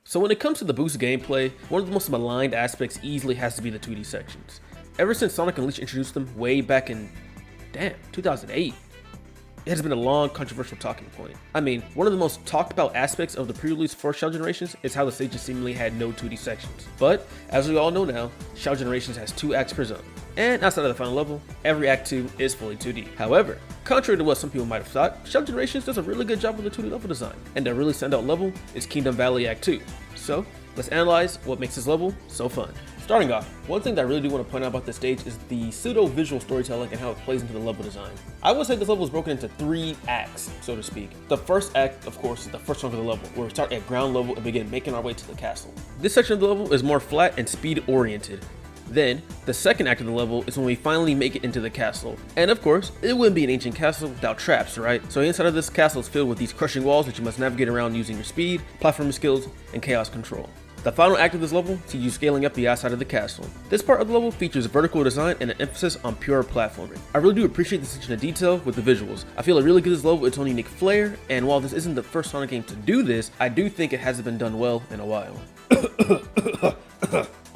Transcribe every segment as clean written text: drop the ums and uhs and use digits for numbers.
So when it comes to the boost gameplay, one of the most maligned aspects easily has to be the 2D sections. Ever since Sonic Unleashed introduced them way back in, 2008, it has been a long, controversial talking point. I mean, one of the most talked about aspects of the pre-release for Shell Generations is how the stages seemingly had no 2D sections. But, as we all know now, Shell Generations has 2 acts per zone. And outside of the final level, every Act 2 is fully 2D. However, contrary to what some people might have thought, Shell Generations does a really good job with the 2D level design. And a really standout level is Kingdom Valley Act 2. So, let's analyze what makes this level so fun. Starting off, one thing that I really do want to point out about this stage is the pseudo-visual storytelling and how it plays into the level design. I would say this level is broken into 3 acts, so to speak. The first act, of course, is the first chunk of the level, where we start at ground level and begin making our way to the castle. This section of the level is more flat and speed-oriented. Then, the second act of the level is when we finally make it into the castle. And of course, it wouldn't be an ancient castle without traps, right? So inside of this castle is filled with these crushing walls that you must navigate around using your speed, platforming skills, and chaos control. The final act of this level sees you scaling up the outside of the castle. This part of the level features vertical design and an emphasis on pure platforming. I really do appreciate the attention to detail with the visuals. I feel it really gives this level its own unique flair, and while this isn't the first Sonic game to do this, I do think it hasn't been done well in a while.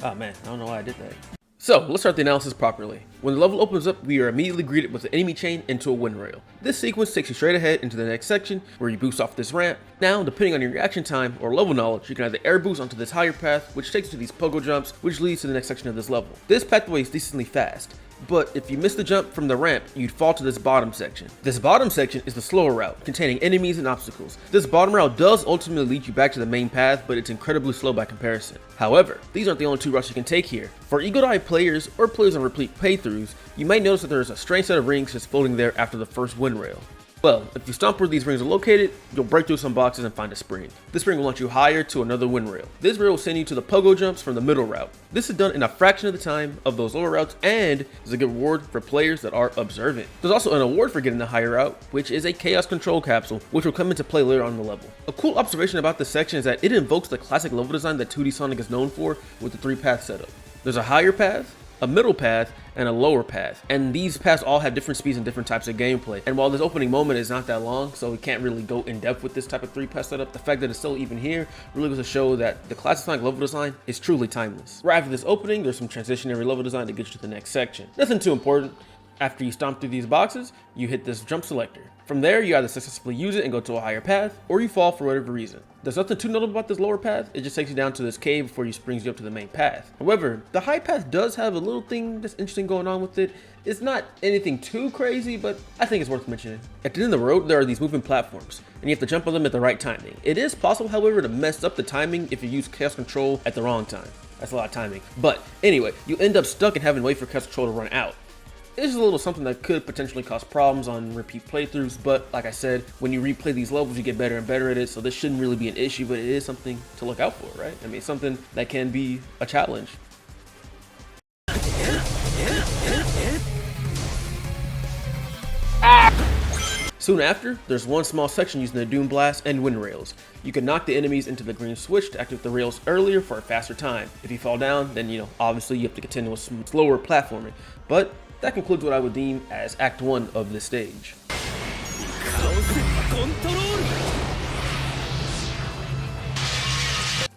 Oh man, I don't know why I did that. So, let's start the analysis properly. When the level opens up, we are immediately greeted with an enemy chain into a wind rail. This sequence takes you straight ahead into the next section, where you boost off this ramp. Now, depending on your reaction time or level knowledge, you can either air boost onto this higher path, which takes you to these pogo jumps, which leads to the next section of this level. This pathway is decently fast, but if you miss the jump from the ramp, you'd fall to this bottom section. This bottom section is the slower route, containing enemies and obstacles. This bottom route does ultimately lead you back to the main path, but it's incredibly slow by comparison. However, these aren't the only 2 routes you can take here. For eagle-eye players or players on repeat playthroughs, you might notice that there is a strange set of rings just floating there after the first wind rail. Well, if you stomp where these rings are located, you'll break through some boxes and find a spring. This spring will launch you higher to another wind rail. This rail will send you to the pogo jumps from the middle route. This is done in a fraction of the time of those lower routes and is a good reward for players that are observant. There's also an award for getting the higher route, which is a chaos control capsule, which will come into play later on in the level. A cool observation about this section is that it invokes the classic level design that 2D Sonic is known for with the 3-path setup. There's a higher path, a middle path, and a lower path, and these paths all have different speeds and different types of gameplay. And while this opening moment is not that long, so we can't really go in depth with this type of 3-path setup, the fact that it's still even here really goes to show that the classic Sonic level design is truly timeless. Right after this opening, there's some transitionary level design that gets you to the next section. Nothing too important. After you stomp through these boxes, you hit this jump selector. From there, you either successfully use it and go to a higher path, or you fall for whatever reason. There's nothing too notable about this lower path, it just takes you down to this cave before it brings you up to the main path. However, the high path does have a little thing that's interesting going on with it. It's not anything too crazy, but I think it's worth mentioning. At the end of the road, there are these moving platforms, and you have to jump on them at the right timing. It is possible, however, to mess up the timing if you use chaos control at the wrong time. That's a lot of timing. But anyway, you end up stuck and having to wait for chaos control to run out. It's a little something that could potentially cause problems on repeat playthroughs, but like I said, when you replay these levels, you get better and better at it, so this shouldn't really be an issue, but it is something to look out for, right? I mean, something that can be a challenge. Soon after, there's one small section using the Doom Blast and Wind Rails. You can knock the enemies into the green switch to activate the rails earlier for a faster time. If you fall down, then obviously you have to continue with some slower platforming. But that concludes what I would deem as Act 1 of this stage.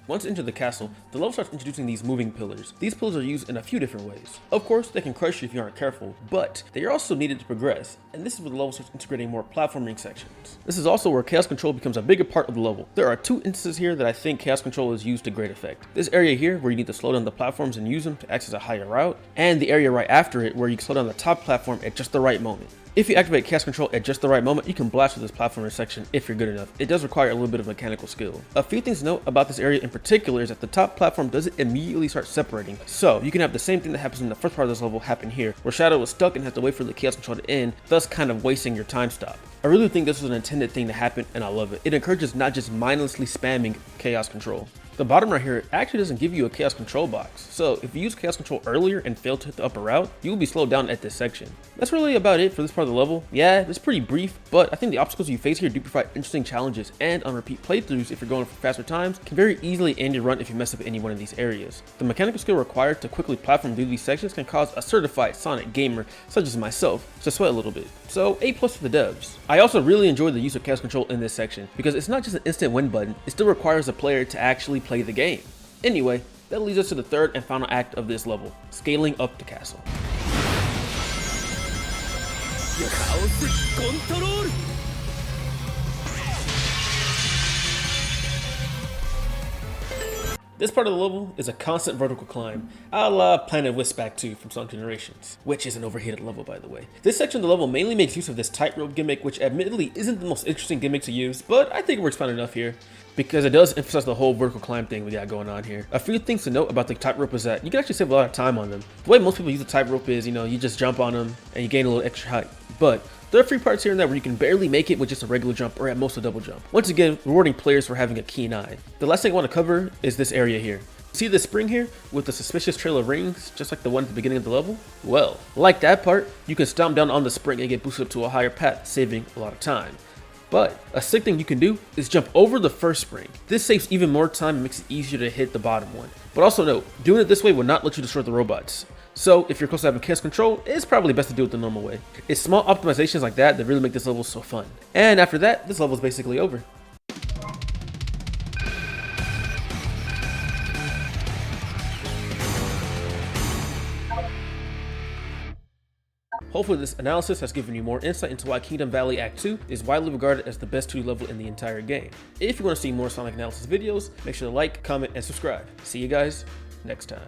Once into the castle, the level starts introducing these moving pillars. These pillars are used in a few different ways. Of course, they can crush you if you aren't careful, but they are also needed to progress, and this is where the level starts integrating more platforming sections. This is also where chaos control becomes a bigger part of the level. There are 2 instances here that I think chaos control is used to great effect. This area here, where you need to slow down the platforms and use them to access a higher route, and the area right after it, where you can slow down the top platform at just the right moment. If you activate chaos control at just the right moment, you can blast through this platformer section if you're good enough. It does require a little bit of mechanical skill. A few things to note about this area in particular is that the top platform doesn't immediately start separating. So you can have the same thing that happens in the first part of this level happen here, where Shadow is stuck and has to wait for the chaos control to end, thus kind of wasting your time stop. I really think this was an intended thing to happen, and I love it. It encourages not just mindlessly spamming chaos control. The bottom right here actually doesn't give you a chaos control box, so if you use chaos control earlier and fail to hit the upper route, you will be slowed down at this section. That's really about it for this part of the level. Yeah, it's pretty brief, but I think the obstacles you face here do provide interesting challenges, and on repeat playthroughs, if you're going for faster times, can very easily end your run if you mess up any one of these areas. The mechanical skill required to quickly platform through these sections can cause a certified Sonic gamer, such as myself, to sweat a little bit. So A+ for the devs. I also really enjoyed the use of chaos control in this section, because it's not just an instant win button, it still requires the player to actually play the game. Anyway, that leads us to the third and final act of this level, scaling up the castle. This part of the level is a constant vertical climb, a la Planet Wispac 2 from Sonic Generations, which is an overheated level by the way. This section of the level mainly makes use of this tightrope gimmick, which admittedly isn't the most interesting gimmick to use, but I think it works fine enough here, because it does emphasize the whole vertical climb thing we got going on here. A few things to note about the tightrope is that you can actually save a lot of time on them. The way most people use the tightrope is, you just jump on them and you gain a little extra height. But there are a few parts here and there where you can barely make it with just a regular jump or at most a double jump. Once again, rewarding players for having a keen eye. The last thing I want to cover is this area here. See this spring here with the suspicious trail of rings, just like the one at the beginning of the level? Well, like that part, you can stomp down on the spring and get boosted up to a higher path, saving a lot of time. But a sick thing you can do is jump over the first spring. This saves even more time and makes it easier to hit the bottom one. But also note, doing it this way will not let you destroy the robots. So if you're close to having chaos control, it's probably best to do it the normal way. It's small optimizations like that really make this level so fun. And after that, this level is basically over. Hopefully this analysis has given you more insight into why Kingdom Valley Act 2 is widely regarded as the best 2D level in the entire game. If you want to see more Sonic analysis videos, make sure to like, comment, and subscribe. See you guys next time.